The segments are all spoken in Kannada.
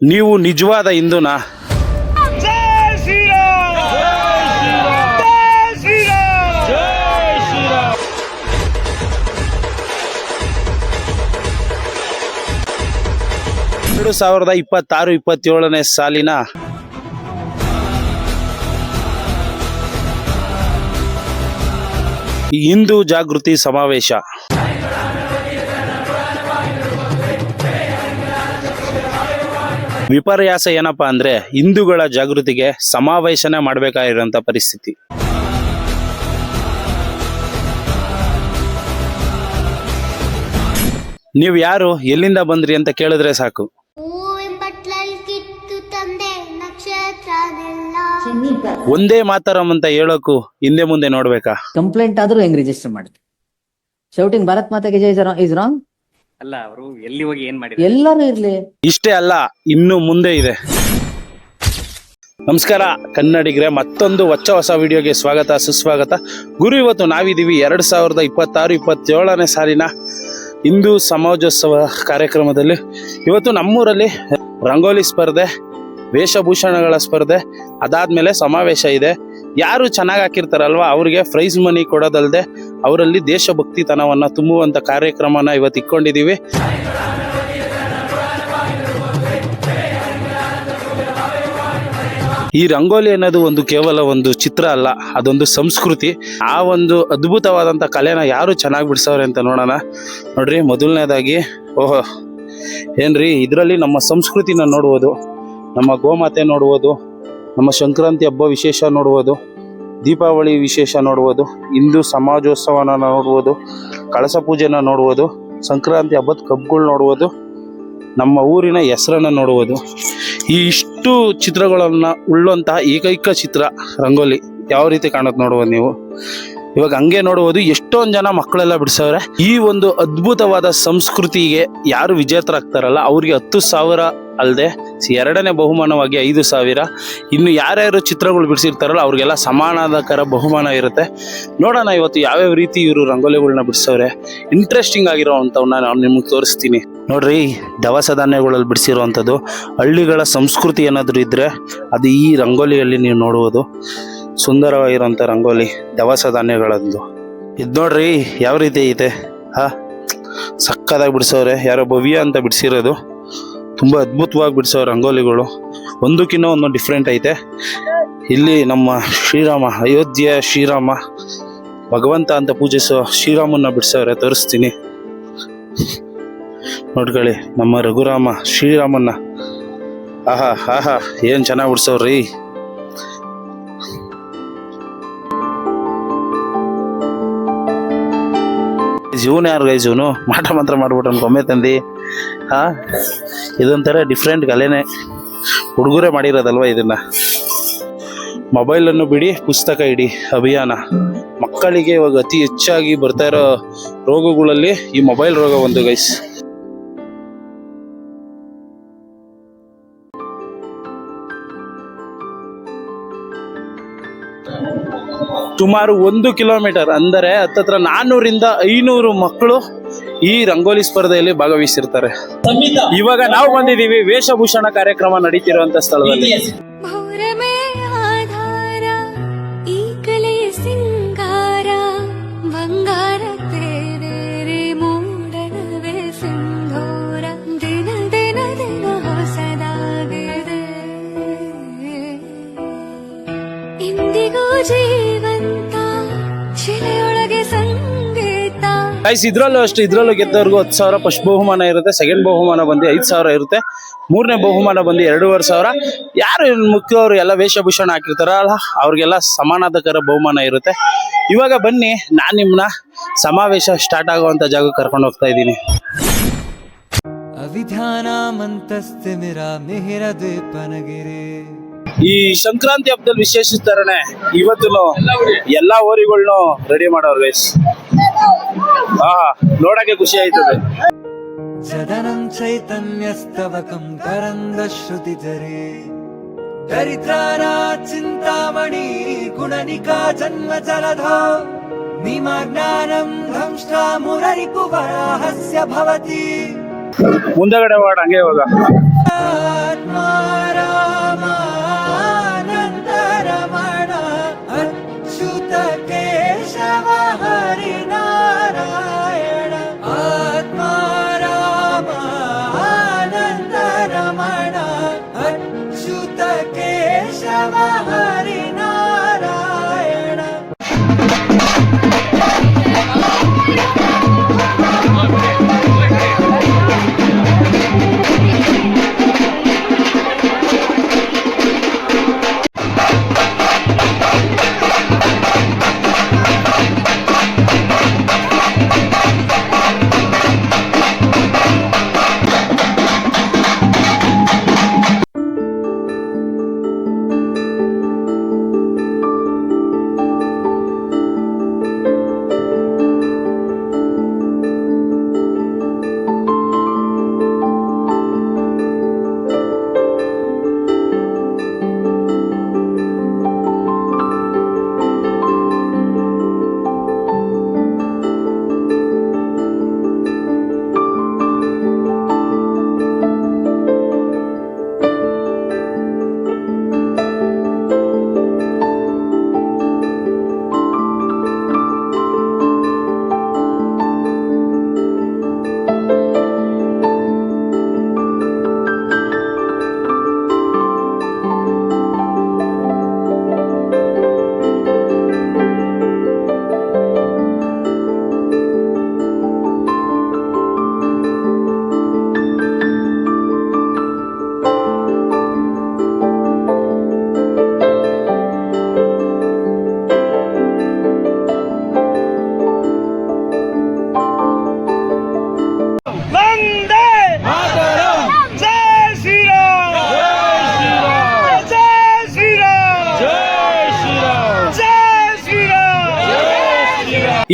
ನೀವು ನಿಜವಾದ ಹಿಂದೂನಾ? ಎರಡು 2026-27 ಸಾಲಿನ ಹಿಂದೂ ಜಾಗೃತಿ ಸಮಾವೇಶ. ವಿಪರ್ಯಾಸ ಏನಪ್ಪಾ ಅಂದ್ರೆ ಹಿಂದೂಗಳ ಜಾಗೃತಿಗೆ ಸಮಾವೇಶನೇ ಮಾಡಬೇಕಾಗಿರುವಂತ ಪರಿಸ್ಥಿತಿ. ನೀವು ಯಾರು, ಎಲ್ಲಿಂದ ಬಂದ್ರಿ ಅಂತ ಕೇಳಿದ್ರೆ ಸಾಕು. ಒಂದೇ ಮಾತರಂ ಅಂತ ಹೇಳೋಕು ಹಿಂದೆ ಮುಂದೆ ನೋಡ್ಬೇಕಾ? ಕಂಪ್ಲೇಂಟ್ ಆದ್ರೂ ಹೆಂಗ್ ರಿಜಿಸ್ಟರ್ ಮಾಡ್ತೀವಿ? ಶೌಟಿಂಗ್ ಭಾರತ್ ಮಾತಾಗೆ ಜೈ ಇಸ್ ರಾಂಗ್ ಅಲ್ಲ. ಅವರು ಎಲ್ಲಿ ಹೋಗಿ ಏನ್ ಮಾಡಿದ್ರು? ಎಲ್ಲರೂ ಇರ್ಲಿ. ಇಷ್ಟೇ ಅಲ್ಲ, ಇನ್ನು ಮುಂದೆ ಇದೆ. ನಮಸ್ಕಾರ ಕನ್ನಡಿಗರೇ, ಮತ್ತೊಂದು ಹೊಸ ವಿಡಿಯೋಗೆ ಸ್ವಾಗತ ಸುಸ್ವಾಗತ. ಗುರು, ಇವತ್ತು ನಾವಿದ್ದೀವಿ 2026-27 ಸಾಲಿನ ಹಿಂದೂ ಸಮಾಜೋತ್ಸವ ಕಾರ್ಯಕ್ರಮದಲ್ಲಿ. ಇವತ್ತು ನಮ್ಮೂರಲ್ಲಿ ರಂಗೋಲಿ ಸ್ಪರ್ಧೆ, ವೇಷಭೂಷಣಗಳ ಸ್ಪರ್ಧೆ, ಅದಾದ್ಮೇಲೆ ಸಮಾವೇಶ ಇದೆ. ಯಾರು ಚೆನ್ನಾಗಿ ಹಾಕಿರ್ತಾರಲ್ವ ಅವ್ರಿಗೆ ಪ್ರೈಸ್ ಮನಿ ಕೊಡೋದಲ್ಲದೆ ಅವರಲ್ಲಿ ದೇಶಭಕ್ತಿತನವನ್ನ ತುಂಬುವಂತ ಕಾರ್ಯಕ್ರಮನ ಇವತ್ತು ಇಟ್ಕೊಂಡಿದೀವಿ. ಈ ರಂಗೋಲಿ ಅನ್ನೋದು ಕೇವಲ ಒಂದು ಚಿತ್ರ ಅಲ್ಲ, ಅದೊಂದು ಸಂಸ್ಕೃತಿ. ಆ ಒಂದು ಅದ್ಭುತವಾದಂಥ ಕಲೆನ ಯಾರು ಚೆನ್ನಾಗಿ ಬಿಡಿಸವ್ರೆ ಅಂತ ನೋಡೋಣ. ನೋಡ್ರಿ, ಮೊದಲನೇದಾಗಿ ಓಹೋ ಏನ್ರಿ, ಇದರಲ್ಲಿ ನಮ್ಮ ಸಂಸ್ಕೃತಿನ ನೋಡ್ಬೋದು, ನಮ್ಮ ಗೋಮಾತೆ ನೋಡ್ಬೋದು, ನಮ್ಮ ಸಂಕ್ರಾಂತಿ ಹಬ್ಬ ವಿಶೇಷ ನೋಡ್ಬೋದು, ದೀಪಾವಳಿ ವಿಶೇಷ ನೋಡ್ಬೋದು, ಹಿಂದೂ ಸಮಾಜೋತ್ಸವನ ನೋಡ್ಬೋದು, ಕಳಸ ಪೂಜೆನ ನೋಡ್ಬೋದು, ಸಂಕ್ರಾಂತಿ ಹಬ್ಬದ ಕಬ್ಬುಗಳು ನೋಡ್ಬೋದು, ನಮ್ಮ ಊರಿನ ಹೆಸರನ್ನ ನೋಡ್ಬೋದು. ಈ ಇಷ್ಟು ಚಿತ್ರಗಳನ್ನ ಉಳ್ಳಂತಹ ಏಕೈಕ ಚಿತ್ರ ರಂಗೋಲಿ ಯಾವ ರೀತಿ ಕಾಣುತ್ತೆ ನೋಡ್ಬೋದು ನೀವು. ಇವಾಗ ಹಂಗೆ ನೋಡ್ಬೋದು, ಎಷ್ಟೊಂದು ಜನ ಮಕ್ಕಳೆಲ್ಲ ಬಿಡಿಸವ್ರೆ. ಈ ಒಂದು ಅದ್ಭುತವಾದ ಸಂಸ್ಕೃತಿಗೆ ಯಾರು ವಿಜೇತರಾಗ್ತಾರಲ್ಲ ಅವ್ರಿಗೆ 10,000 ಅಲ್ಲದೆ ಎರಡನೇ ಬಹುಮಾನವಾಗಿ 5,000. ಇನ್ನು ಯಾರ್ಯಾರು ಚಿತ್ರಗಳು ಬಿಡಿಸಿರ್ತಾರಲ್ಲ ಅವ್ರಿಗೆಲ್ಲ ಸಮಾನಾಧಿಕಾರ ಬಹುಮಾನ ಇರುತ್ತೆ. ನೋಡೋಣ ಇವತ್ತು ಯಾವ್ಯಾವ ರೀತಿ ಇವರು ರಂಗೋಲಿಗಳನ್ನ ಬಿಡಿಸವ್ರೆ. ಇಂಟ್ರೆಸ್ಟಿಂಗ್ ಆಗಿರೋವಂಥವನ್ನ ನಾನು ನಿಮ್ಗೆ ತೋರಿಸ್ತೀನಿ. ನೋಡ್ರಿ, ದವಸ ಧಾನ್ಯಗಳಲ್ಲಿ ಬಿಡಿಸಿರುವಂಥದ್ದು. ಹಳ್ಳಿಗಳ ಸಂಸ್ಕೃತಿ ಏನಾದರೂ ಇದ್ರೆ ಅದು ಈ ರಂಗೋಲಿಯಲ್ಲಿ ನೀವು ನೋಡುವುದು. ಸುಂದರವಾಗಿರುವಂಥ ರಂಗೋಲಿ ದವಸ ಧಾನ್ಯಗಳದ್ದು. ಇದು ನೋಡ್ರಿ ಯಾವ ರೀತಿ ಐತೆ. ಸಕ್ಕದಾಗಿ ಬಿಡಿಸೋರೆ. ಯಾರೋ ಭವ್ಯ ಅಂತ ಬಿಡಿಸಿರೋದು. ತುಂಬ ಅದ್ಭುತವಾಗಿ ಬಿಡಿಸೋ ರಂಗೋಲಿಗಳು, ಒಂದಕ್ಕಿಂತ ಒಂದು ಡಿಫ್ರೆಂಟ್ ಐತೆ. ಇಲ್ಲಿ ನಮ್ಮ ಶ್ರೀರಾಮ, ಅಯೋಧ್ಯೆಯ ಶ್ರೀರಾಮ, ಭಗವಂತ ಅಂತ ಪೂಜಿಸೋ ಶ್ರೀರಾಮನ್ನ ಬಿಡಿಸೋರೆ. ತೋರಿಸ್ತೀನಿ ನೋಡ್ಕೊಳ್ಳಿ, ನಮ್ಮ ರಘುರಾಮ ಶ್ರೀರಾಮನ್ನ. ಆಹಾ ಏನು ಚೆನ್ನಾಗಿ ಬಿಡಿಸೋರ್ರಿ. ಇವನು ಯಾರು ಗೈಸ್, ಇವನು ಮಾಟ ಮಂತ್ರ ಮಾಡ್ಬಿಟ್ಟು ಕೊಮ್ಮೆ ತಂದು. ಇದೊಂಥರ ಡಿಫ್ರೆಂಟ್ ಕಲೆನೇ, ಹುಡುಗರೇ ಮಾಡಿರೋದಲ್ವ ಇದನ್ನ. ಮೊಬೈಲನ್ನು ಬಿಡಿ, ಪುಸ್ತಕ ಇಡಿ ಅಭಿಯಾನ. ಮಕ್ಕಳಿಗೆ ಇವಾಗ ಅತಿ ಹೆಚ್ಚಾಗಿ ಬರ್ತಾ ಇರೋ ರೋಗಗಳಲ್ಲಿ ಈ ಮೊಬೈಲ್ ರೋಗ ಒಂದು ಗೈಸ್. ಸುಮಾರು 1 ಕಿಲೋಮೀಟರ್ ಅಂದರೆ ಹತ್ತತ್ರ 400-500 ಮಕ್ಕಳು ಈ ರಂಗೋಲಿ ಸ್ಪರ್ಧೆಯಲ್ಲಿ ಭಾಗವಹಿಸಿರ್ತಾರೆ. ಇವಾಗ ನಾವು ಬಂದಿದ್ದೀವಿ ವೇಷಭೂಷಣ ಕಾರ್ಯಕ್ರಮ ನಡೀತಿರುವಂತ ಸ್ಥಳದಲ್ಲಿ. ಗೈಸ್, ಇದ್ರಲ್ಲೂ ಅಷ್ಟು, ಇದ್ರಲ್ಲೂ ಗೆದ್ದವ್ರಿಗೂ 10,000 ಫಸ್ಟ್ ಬಹುಮಾನ ಇರುತ್ತೆ. ಸೆಕೆಂಡ್ ಬಹುಮಾನ ಬಂದು 5,000 ಇರುತ್ತೆ. ಮೂರನೇ ಬಹುಮಾನ ಬಂದು 2,500. ಯಾರು ಮುಖ್ಯವರು ಎಲ್ಲ ವೇಷಭೂಷಣ ಹಾಕಿರ್ತಾರಲ್ಲ ಅವ್ರಿಗೆಲ್ಲ ಸಮಾನಾಧಿಕಾರ ಬಹುಮಾನ ಇರುತ್ತೆ. ಇವಾಗ ಬನ್ನಿ, ನಾನು ನಿಮ್ಮನ್ನ ಸಮಾವೇಶ ಸ್ಟಾರ್ಟ್ ಆಗುವಂತ ಜಾಗ ಕರ್ಕೊಂಡು ಹೋಗ್ತಾ ಇದ್ದೀನಿ. ಈ ಸಂಕ್ರಾಂತಿ ಹಬ್ಬದಲ್ಲಿ ವಿಶೇಷಿಸ್ತಾರನೆ ಇವತ್ತು ಎಲ್ಲಾ ಓರಿಗಳನ್ನೂ ರೆಡಿ ಮಾಡೋರು ಗೈಸ್. ನೋಡಕ್ಕೆ ಖುಷಿ ಆಯ್ತದೆ. ಜದನಂ ಚೈತನ್ಯಸ್ತವಕಂ ತರಂಗ ಶ್ರುತಿ ಜರೆ ದರಿದ್ರಾನ ಚಿಂತಾಮಣಿ ಗುಣನಿಕಾ ಜನ್ಮ ಜಲಧೋ ನಿಮಜ್ಞಾನಂ ಧಂಷ್ಟಾ ಮುರರಿಪು ವರಾಹಸ್ಯ ಭವತಿ. ಮುಂದಗಡೆ ಮಾಡ ಹಂಗೆ ಇವಾಗ. ಆತ್ಮ ಕೇಶವ ಹರಿನಾರಾಯಣ.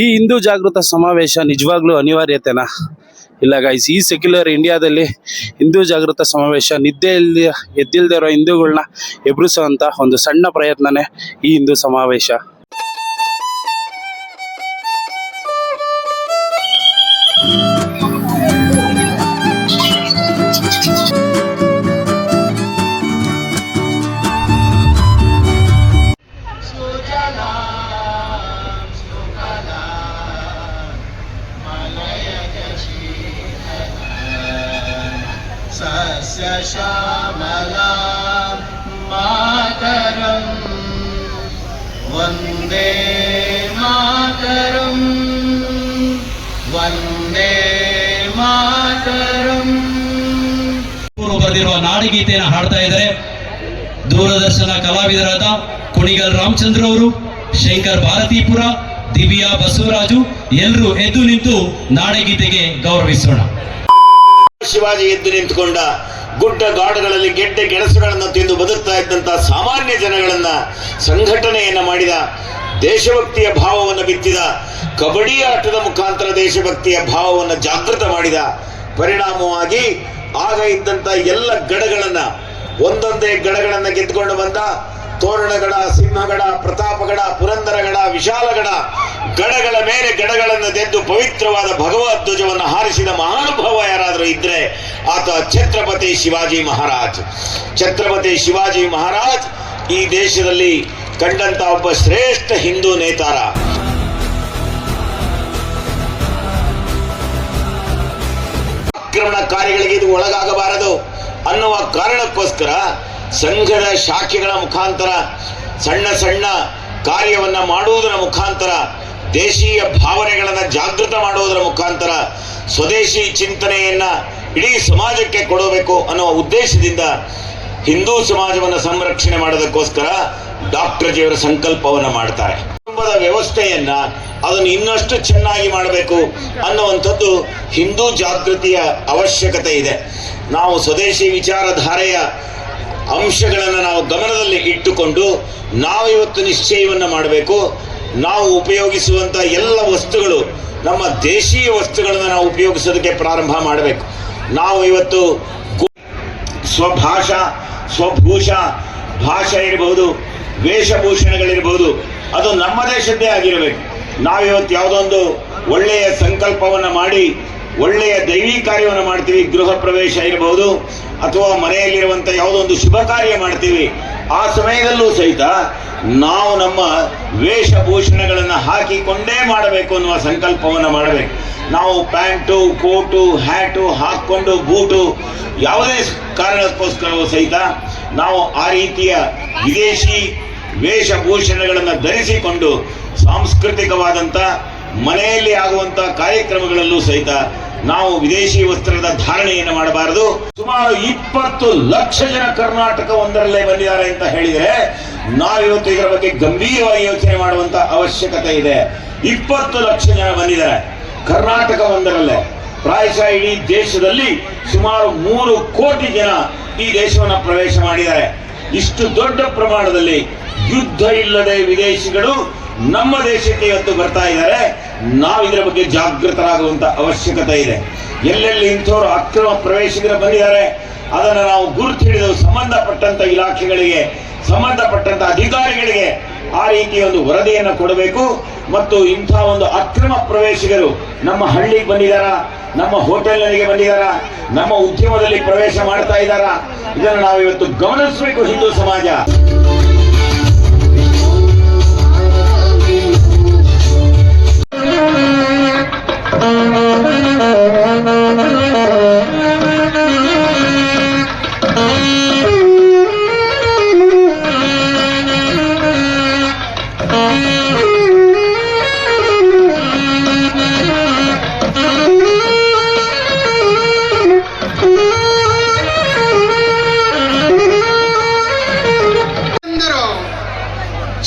ಈ ಹಿಂದೂ ಜಾಗೃತ ಸಮಾವೇಶ ನಿಜವಾಗ್ಲೂ ಅನಿವಾರ್ಯತೆನಾ? ಇಲ್ಲ ಗೈಸ್, ಈ ಸೆಕ್ಯುಲರ್ ಇಂಡಿಯಾದಲ್ಲಿ ಹಿಂದೂ ಜಾಗೃತ ಸಮಾವೇಶ ಎದ್ದಿಲ್ದೇ ಇರೋ ಹಿಂದೂಗಳನ್ನ ಎಬ್ರಿಸುವಂಥ ಒಂದು ಸಣ್ಣ ಪ್ರಯತ್ನನೇ ಈ ಹಿಂದೂ ಸಮಾವೇಶ. श्यामला मातरं वन्दे मातरं वन्दे मातरಂ. ಬರೆದಿರುವ ನಾಡಗೀತೆಯನ್ನು ಹಾಡ್ತಾ ಇದ್ದಾರೆ ದೂರದರ್ಶನ ಕಲಾವಿದರಾದ ಕುಣಿಗಲ್ ರಾಮಚಂದ್ರ ಅವರು, ಶಂಕರ್ ಭಾರತೀಪುರ, ದಿವ್ಯಾ ಬಸವರಾಜು ಎಲ್ಲರೂ ಎದ್ದು ನಿಂತು ನಾಡಗೀತೆಗೆ ಗೌರವಿಸೋಣ. ಶಿವಾಜಿ ಎದ್ದು ನಿಂತುಕೊಂಡ ಗುಡ್ಡ ಗಾಡುಗಳಲ್ಲಿ ಗೆಡ್ಡೆ ಗೆಣಸುಗಳನ್ನು ತಿಂದು ಬದುಕ್ತಾ ಇದ್ದಂತಹ ಸಾಮಾನ್ಯ ಜನಗಳನ್ನ ಸಂಘಟನೆಯನ್ನ ಮಾಡಿದ, ದೇಶಭಕ್ತಿಯ ಭಾವವನ್ನು ಬಿತ್ತಿದ, ಕಬಡ್ಡಿ ಆಟದ ಮುಖಾಂತರ ದೇಶಭಕ್ತಿಯ ಭಾವವನ್ನು ಜಾಗೃತ ಮಾಡಿದ. ಪರಿಣಾಮವಾಗಿ ಆಗ ಇದ್ದಂತ ಎಲ್ಲ ಗಡಗಳನ್ನ ಒಂದೊಂದೇ ಗಡಗಳನ್ನ ಗೆದ್ದುಕೊಂಡು ಬಂದ. ತೋರಣಗಡ, ಸಿಂಹಗಡ, ಪ್ರತಾಪಗಡ, ಪುರಂದರಗಡ, ವಿಶಾಲಗಡ ಗಡಗಳ ಮೇಲೆ ಗಡಗಳನ್ನು ತೆಗೆದು ಪವಿತ್ರವಾದ ಭಗವದ್ ಧ್ವಜವನ್ನು ಹಾರಿಸಿದ ಮಹಾನುಭಾವ ಯಾರಾದರೂ ಇದ್ರೆ ಆತ ಛತ್ರಪತಿ ಶಿವಾಜಿ ಮಹಾರಾಜ್. ಛತ್ರಪತಿ ಶಿವಾಜಿ ಮಹಾರಾಜ್ ಈ ದೇಶದಲ್ಲಿ ಕಂಡಂತ ಒಬ್ಬ ಶ್ರೇಷ್ಠ ಹಿಂದೂ ನೇತಾರ. ಆಕ್ರಮಣಕಾರಿಗಳಿಗೆ ಇದು ಒಳಗಾಗಬಾರದು ಅನ್ನುವ ಕಾರಣಕ್ಕೋಸ್ಕರ ಸಂಘದ ಶಾಖೆಗಳ ಮುಖಾಂತರ ಸಣ್ಣ ಸಣ್ಣ ಕಾರ್ಯವನ್ನ ಮಾಡುವುದರ ಮುಖಾಂತರ, ದೇಶೀಯ ಭಾವನೆಗಳನ್ನು ಜಾಗೃತ ಮಾಡುವುದರ ಮುಖಾಂತರ ಸ್ವದೇಶಿ ಚಿಂತನೆಯನ್ನ ಇಡೀ ಸಮಾಜಕ್ಕೆ ಕೊಡಬೇಕು ಅನ್ನುವ ಉದ್ದೇಶದಿಂದ ಹಿಂದೂ ಸಮಾಜವನ್ನು ಸಂರಕ್ಷಣೆ ಮಾಡೋದಕ್ಕೋಸ್ಕರ ಡಾಕ್ಟರ್ ಜಿಯವರ ಸಂಕಲ್ಪವನ್ನು ಮಾಡ್ತಾರೆ. ಕುಟುಂಬದ ವ್ಯವಸ್ಥೆಯನ್ನ ಅದನ್ನು ಇನ್ನಷ್ಟು ಚೆನ್ನಾಗಿ ಮಾಡಬೇಕು ಅನ್ನುವಂಥದ್ದು ಹಿಂದೂ ಜಾಗೃತಿಯ ಅವಶ್ಯಕತೆ ಇದೆ. ನಾವು ಸ್ವದೇಶಿ ವಿಚಾರಧಾರೆಯ ಅಂಶಗಳನ್ನು ನಾವು ಗಮನದಲ್ಲಿ ಇಟ್ಟುಕೊಂಡು ನಾವು ಇವತ್ತು ನಿಶ್ಚಯವನ್ನು ಮಾಡಬೇಕು. ನಾವು ಉಪಯೋಗಿಸುವಂಥ ಎಲ್ಲ ವಸ್ತುಗಳು ನಮ್ಮ ದೇಶೀಯ ವಸ್ತುಗಳನ್ನು ನಾವು ಉಪಯೋಗಿಸೋದಕ್ಕೆ ಪ್ರಾರಂಭ ಮಾಡಬೇಕು. ನಾವು ಇವತ್ತು ಸ್ವಭಾಷಾ ಸ್ವಭೂಷ ಭಾಷೆ ಇರಬಹುದು, ವೇಷಭೂಷಣಗಳಿರಬಹುದು, ಅದು ನಮ್ಮ ದೇಶದ್ದೇ ಆಗಿರಬೇಕು. ನಾವಿವತ್ತು ಯಾವುದೊಂದು ಒಳ್ಳೆಯ ಸಂಕಲ್ಪವನ್ನು ಮಾಡಿ ಒಳ್ಳೆಯ ದೈವಿ ಕಾರ್ಯವನ್ನು ಮಾಡ್ತೀವಿ, ಗೃಹ ಪ್ರವೇಶ ಇರಬಹುದು ಅಥವಾ ಮನೆಯಲ್ಲಿರುವಂಥ ಯಾವುದೋ ಒಂದು ಶುಭ ಕಾರ್ಯ ಮಾಡ್ತೀವಿ, ಆ ಸಮಯದಲ್ಲೂ ಸಹಿತ ನಾವು ನಮ್ಮ ವೇಷಭೂಷಣಗಳನ್ನು ಹಾಕಿಕೊಂಡೇ ಮಾಡಬೇಕು ಅನ್ನುವ ಸಂಕಲ್ಪವನ್ನು ಮಾಡಬೇಕು. ನಾವು ಪ್ಯಾಂಟು, ಕೋಟು, ಹ್ಯಾಟು ಹಾಕ್ಕೊಂಡು ಬೂಟು ಯಾವುದೇ ಕಾರಣಕ್ಕೋಸ್ಕರವೂ ಸಹಿತ ನಾವು ಆ ರೀತಿಯ ವಿದೇಶಿ ವೇಷಭೂಷಣಗಳನ್ನು ಧರಿಸಿಕೊಂಡು ಸಾಂಸ್ಕೃತಿಕವಾದಂಥ ಮನೆಯಲ್ಲಿ ಆಗುವಂತ ಕಾರ್ಯಕ್ರಮಗಳಲ್ಲೂ ಸಹಿತ ನಾವು ವಿದೇಶಿ ವಸ್ತ್ರದ ಧಾರಣೆಯನ್ನು ಮಾಡಬಾರದು. ಸುಮಾರು 20 ಲಕ್ಷ ಜನ ಕರ್ನಾಟಕ ಒಂದರಲ್ಲೇ ಬಂದಿದ್ದಾರೆ ಅಂತ ಹೇಳಿದರೆ ನಾವಿವತ್ತು ಇದರ ಬಗ್ಗೆ ಗಂಭೀರವಾಗಿ ಯೋಚನೆ ಮಾಡುವಂತ ಅವಶ್ಯಕತೆ ಇದೆ. 20 ಲಕ್ಷ ಜನ ಬಂದಿದ್ದಾರೆ ಕರ್ನಾಟಕ ಒಂದರಲ್ಲೇ. ಪ್ರಾಯಶಃ ಇಡೀ ದೇಶದಲ್ಲಿ ಸುಮಾರು 3 ಕೋಟಿ ಜನ ಈ ದೇಶವನ್ನು ಪ್ರವೇಶ ಮಾಡಿದ್ದಾರೆ. ಇಷ್ಟು ದೊಡ್ಡ ಪ್ರಮಾಣದಲ್ಲಿ ಯುದ್ಧ ಇಲ್ಲದೆ ವಿದೇಶಿಗಳು ನಮ್ಮ ದೇಶಕ್ಕೆ ಇವತ್ತು ಬರ್ತಾ ಇದ್ದಾರೆ. ನಾವು ಇದರ ಬಗ್ಗೆ ಜಾಗೃತರಾಗುವಂತ ಅವಶ್ಯಕತೆ ಇದೆ. ಎಲ್ಲೆಲ್ಲಿ ಇಂಥವರು ಅಕ್ರಮ ಪ್ರವೇಶಿಗರು ಬಂದಿದ್ದಾರೆ ಅದನ್ನು ನಾವು ಗುರುತು ಹಿಡಿದು ಸಂಬಂಧಪಟ್ಟಂತ ಇಲಾಖೆಗಳಿಗೆ, ಸಂಬಂಧಪಟ್ಟಂತ ಅಧಿಕಾರಿಗಳಿಗೆ ಆ ರೀತಿಯ ಒಂದು ವರದಿಯನ್ನು ಕೊಡಬೇಕು. ಮತ್ತು ಇಂಥ ಒಂದು ಅಕ್ರಮ ಪ್ರವೇಶಿಗರು ನಮ್ಮ ಹಳ್ಳಿಗೆ ಬಂದಿದ್ದಾರಾ, ನಮ್ಮ ಹೋಟೆಲ್ಗಳಿಗೆ ಬಂದಿದ್ದಾರಾ, ನಮ್ಮ ಉದ್ಯಮದಲ್ಲಿ ಪ್ರವೇಶ ಮಾಡ್ತಾ ಇದ್ದಾರಾ, ಇದನ್ನು ನಾವು ಇವತ್ತು ಗಮನಿಸಬೇಕು. ಹಿಂದೂ ಸಮಾಜ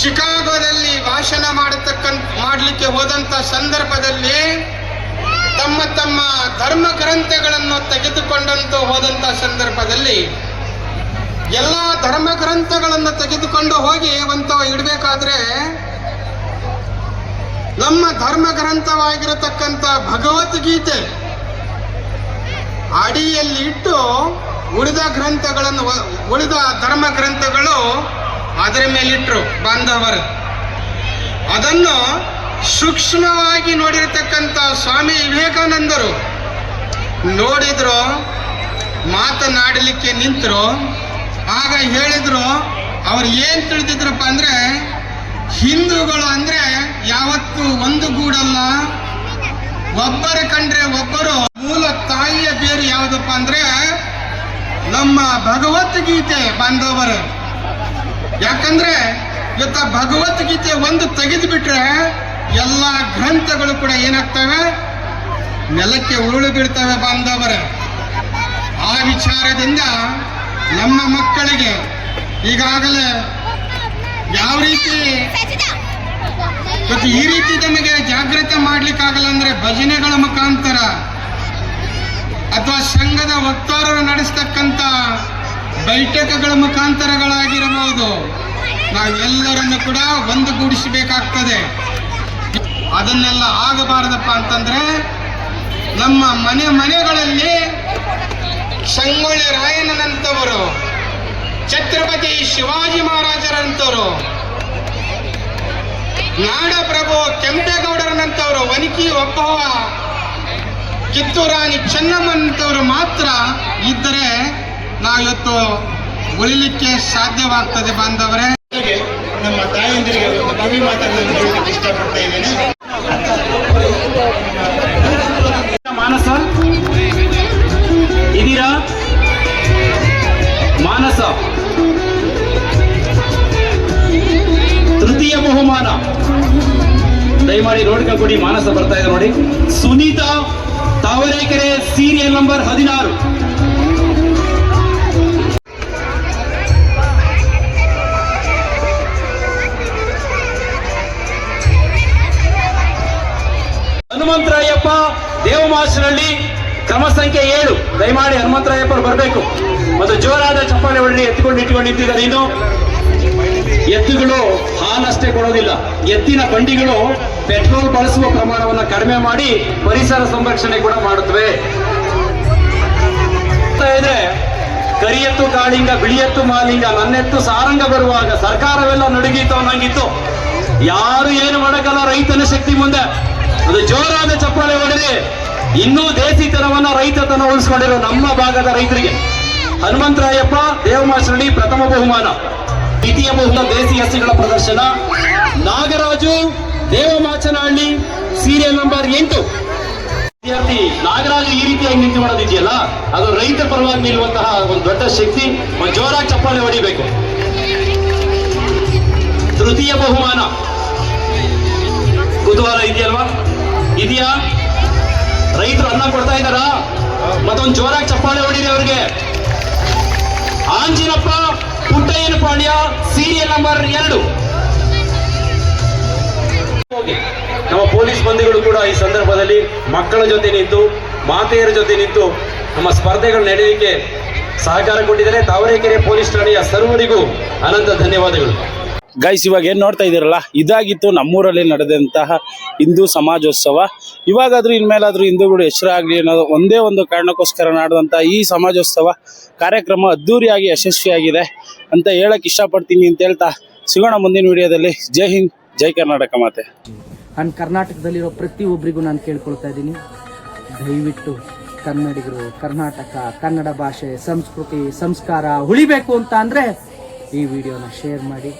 ಶಿಕಾಗೋದಲ್ಲಿ ಭಾಷಣ ಮಾಡಲಿಕ್ಕೆ ಹೋದಂತ ಸಂದರ್ಭದಲ್ಲಿ ತಮ್ಮ ತಮ್ಮ ಧರ್ಮ ಗ್ರಂಥಗಳನ್ನು ತೆಗೆದುಕೊಂಡಂತ ಹೋದಂತ ಸಂದರ್ಭದಲ್ಲಿ ಎಲ್ಲ ಧರ್ಮ ಗ್ರಂಥಗಳನ್ನು ತೆಗೆದುಕೊಂಡು ಹೋಗಿ ಇಡಬೇಕಾದ್ರೆ ನಮ್ಮ ಧರ್ಮ ಗ್ರಂಥವಾಗಿರತಕ್ಕಂಥ ಭಗವದ್ಗೀತೆ ಅಡಿಯಲ್ಲಿ ಇಟ್ಟು ಉಳಿದ ಗ್ರಂಥಗಳನ್ನು, ಉಳಿದ ಧರ್ಮ ಗ್ರಂಥಗಳು ಅದರ ಮೇಲಿಟ್ರು ಬಾಂಧವರು. ಅದನ್ನು ಸೂಕ್ಷ್ಮವಾಗಿ ನೋಡಿರತಕ್ಕಂಥ ಸ್ವಾಮಿ ವಿವೇಕಾನಂದರು ನೋಡಿದ್ರು, ಮಾತನಾಡಲಿಕ್ಕೆ ನಿಂತರು. ಆಗ ಹೇಳಿದ್ರು, ಅವ್ರು ಏನ್ ತಿಳಿದಿದ್ರಪ್ಪ ಅಂದ್ರೆ ಹಿಂದೂಗಳು ಅಂದ್ರೆ ಯಾವತ್ತೂ ಒಂದು ಗೂಡಲ್ಲ, ಒಬ್ಬರ ಕಂಡ್ರೆ ಒಬ್ಬರು. ಮೂಲ ತಾಯಿಯ ಬೇರು ಯಾವುದಪ್ಪ ಅಂದ್ರೆ ನಮ್ಮ ಭಗವದ್ಗೀತೆ ಬಾಂಧವರು. ಯಾಕಂದ್ರೆ ಇವತ್ತ ಭಗವದ್ಗೀತೆ ಒಂದು ತೆಗೆದು ಬಿಟ್ರೆ ಎಲ್ಲ ಗ್ರಂಥಗಳು ಕೂಡ ಏನಾಗ್ತವೆ, ನೆಲಕ್ಕೆ ಉರುಳು ಬೀಳ್ತವೆ ಬಾಂಧವರ. ಆ ವಿಚಾರದಿಂದ ನಮ್ಮ ಮಕ್ಕಳಿಗೆ ಈಗಾಗಲೇ ಯಾವ ರೀತಿ ಮತ್ತು ಈ ರೀತಿ ನಮಗೆ ಜಾಗೃತಿ ಮಾಡ್ಲಿಕ್ಕಾಗಲ್ಲ ಅಂದ್ರೆ ಭಜನೆಗಳ ಮುಖಾಂತರ ಅಥವಾ ಸಂಘದ ವಕ್ತಾರರು ನಡೆಸ್ತಕ್ಕಂಥ ಬೈಠಕಗಳ ಮುಖಾಂತರಗಳಾಗಿರಬಹುದು, ನಾವೆಲ್ಲರನ್ನು ಕೂಡ ಒಂದುಗೂಡಿಸಬೇಕಾಗ್ತದೆ. ಅದನ್ನೆಲ್ಲ ಆಗಬಾರದಪ್ಪ ಅಂತಂದ್ರೆ ನಮ್ಮ ಮನೆಗಳಲ್ಲಿ ಸಂಗೊಳ್ಳಿ ರಾಯಣ್ಣನಂತವರು, ಛತ್ರಪತಿ ಶಿವಾಜಿ ಮಹಾರಾಜರಂತವರು, ನಾಡಪ್ರಭು ಕೆಂಪೇಗೌಡರನಂತವರು, ವನಿಕಿ ಒಬ್ಬವ, ಕಿತ್ತೂರಾಣಿ ಚೆನ್ನಮ್ಮನಂತವರು ಮಾತ್ರ ಇದ್ದರೆ ನಾವಿವತ್ತು ಉಳಿಲಿಕ್ಕೆ ಸಾಧ್ಯವಾಗ್ತದೆ ಬಾಂಧವರೇ. ನಮ್ಮ ತಾಯಂದಿರಿಗೆ ಒಂದು ಕವಿ ಮಾತನ್ನು ಹೇಳಲಿಕ್ಕೆ ಇಷ್ಟಪಡ್ತಾ ಇದ್ದೇನೆ. ಮಾನಸ ಇದೀರಾ? ಮಾನಸ ತೃತೀಯ ಬಹುಮಾನ ದಯಮಾಡಿ ನೋಡ್ಕ ಕೊಡಿ. ಮಾನಸ ಬರ್ತಾ ಇದೆ ನೋಡಿ. Sunita Tavarekere, serial number 16. ಹನುಮಂತರಾಯಪ್ಪ ದೇವಮಾಸನಹಳ್ಳಿ, ಕ್ರಮ ಸಂಖ್ಯೆ 7. ದಯಮಾಡಿ ಹನುಮಂತರಾಯಪ್ಪರು ಬರಬೇಕು ಮತ್ತು ಜೋರಾದ ಚಪ್ಪಾಳೆ ಹೊರಡಿ. ಎತ್ತಿಕೊಂಡು ಇಟ್ಕೊಂಡು ನಿಂತಿದ್ದಾರೆ. ಇನ್ನು ಎತ್ತುಗಳು ಹಾಲಷ್ಟೇ ಕೊಡೋದಿಲ್ಲ, ಎತ್ತಿನ ಬಂಡಿಗಳು ಪೆಟ್ರೋಲ್ ಬಳಸುವ ಪ್ರಮಾಣವನ್ನು ಕಡಿಮೆ ಮಾಡಿ ಪರಿಸರ ಸಂರಕ್ಷಣೆ ಕೂಡ ಮಾಡುತ್ತವೆ. ಇದ್ರೆ ಕರಿಯತ್ತು ಕಾಳಿಂಗ, ಬಿಳಿಯತ್ತು ಮಾಲಿಂಗ, ನನ್ನೆತ್ತು ಸಾರಂಗ ಬರುವಾಗ ಸರ್ಕಾರವೆಲ್ಲ ನಡುಗಿತ್ತು ಅನ್ನಂಗಿತ್ತು. ಯಾರು ಏನು ಮಾಡಕ್ಕಲ್ಲ ರೈತನ ಶಕ್ತಿ ಮುಂದೆ. ಅದು ಜೋರಾದ ಚಪ್ಪಾಳೆ ಹೊಡೆದಿ. ಇನ್ನೂ ದೇಸಿತನವನ್ನ, ರೈತತನ ಉಳಿಸ್ಕೊಂಡಿರೋ ನಮ್ಮ ಭಾಗದ ರೈತರಿಗೆ ಹನುಮಂತರಾಯಪ್ಪ ದೇವಮಾಸನಹಳ್ಳಿ ಪ್ರಥಮ ಬಹುಮಾನ. ದ್ವಿತೀಯ ಬಹುಮಾನ ದೇಸಿ ಹಸುಗಳ ಪ್ರದರ್ಶನ. Nagaraju Devamachanahalli, serial number 8. ವಿದ್ಯಾರ್ಥಿ ನಾಗರಾಜ್ ಈ ರೀತಿಯಾಗಿ ನಿಂತು ಮಾಡೋದಿದೆಯಲ್ಲ, ಅದು ರೈತರ ಪರವಾಗಿ ನಿಲ್ಲುವಂತಹ ಒಂದು ದೊಡ್ಡ ಶಕ್ತಿ. ಒಂದು ಜೋರಾಗಿ ಚಪ್ಪಾಳೆ ಹೊಡಿಬೇಕು. ತೃತೀಯ ಬಹುಮಾನ ಕುತೂಹಲ ಇದೆಯಲ್ವಾ? ಇದೆಯಾ? ರೈತರು ಅನ್ನ ಕೊಡ್ತಾ ಇದ್ದಾರಾ? ಮತ್ತೊಂದು ಜೋರಾಗಿ ಚಪ್ಪಾಳೆ ಹೊಡಿರಿ ಅವ್ರಿಗೆ. ಆಂಜಿನಪ್ಪ ಪುಟ್ಟಯ್ಯನ ಪಾಳ್ಯ, ಸೀರಿಯಲ್ ನಂಬರ್ 2. ನಮ್ಮ ಪೊಲೀಸ್ ಬಂಧುಗಳು ಕೂಡ ಈ ಸಂದರ್ಭದಲ್ಲಿ ಮಕ್ಕಳ ಜೊತೆ ನಿಂತು, ಮಾತೆಯರ ಜೊತೆ ನಿಂತು ನಮ್ಮ ಸ್ಪರ್ಧೆಗಳು ನಡೆಯಲಿಕ್ಕೆ ಸಹಕಾರ ಕೊಟ್ಟಿದ್ದಾರೆ. ತಾವರೆಕೆರೆ ಪೊಲೀಸ್ ಠಾಣೆಯ ಸರ್ವರಿಗೂ ಅನಂತ ಧನ್ಯವಾದಗಳು. ಗೈಸ್, ಇವಾಗ ಏನು ನೋಡ್ತಾ ಇದ್ದೀರಲ್ಲ, ಇದಾಗಿತ್ತು ನಮ್ಮೂರಲ್ಲಿ ನಡೆದಂತಹ ಹಿಂದೂ ಸಮಾಜೋತ್ಸವ. ಇವಾಗಾದರೂ ಇನ್ಮೇಲಾದರೂ ಹಿಂದೂಗಳು ಹೆಸರಾಗಲಿ ಅನ್ನೋದು ಒಂದೇ ಒಂದು ಕಾರಣಕ್ಕೋಸ್ಕರ ನಡೆದಂಥ ಈ ಸಮಾಜೋತ್ಸವ ಕಾರ್ಯಕ್ರಮ ಅದ್ಧೂರಿಯಾಗಿ ಯಶಸ್ವಿಯಾಗಿದೆ ಅಂತ ಹೇಳಕ್ಕೆ ಇಷ್ಟಪಡ್ತೀನಿ ಅಂತ ಹೇಳ್ತಾ ಸಿಗೋಣ ಮುಂದಿನ ವಿಡಿಯೋದಲ್ಲಿ. ಜೈ ಹಿಂದ್, ಜೈ ಕರ್ನಾಟಕ ಮಾತೆ. ಅಂಡ್ ಕರ್ನಾಟಕದಲ್ಲಿರೋ ಪ್ರತಿಯೊಬ್ಬರಿಗೂ ನಾನು ಕೇಳ್ಕೊಳ್ತಾ ಇದ್ದೀನಿ, ದಯವಿಟ್ಟು ಕನ್ನಡಿಗರು, ಕರ್ನಾಟಕ, ಕನ್ನಡ ಭಾಷೆ, ಸಂಸ್ಕೃತಿ, ಸಂಸ್ಕಾರ ಉಳಿಬೇಕು ಅಂತ ಅಂದರೆ ಈ ವಿಡಿಯೋನ ಶೇರ್ ಮಾಡಿ.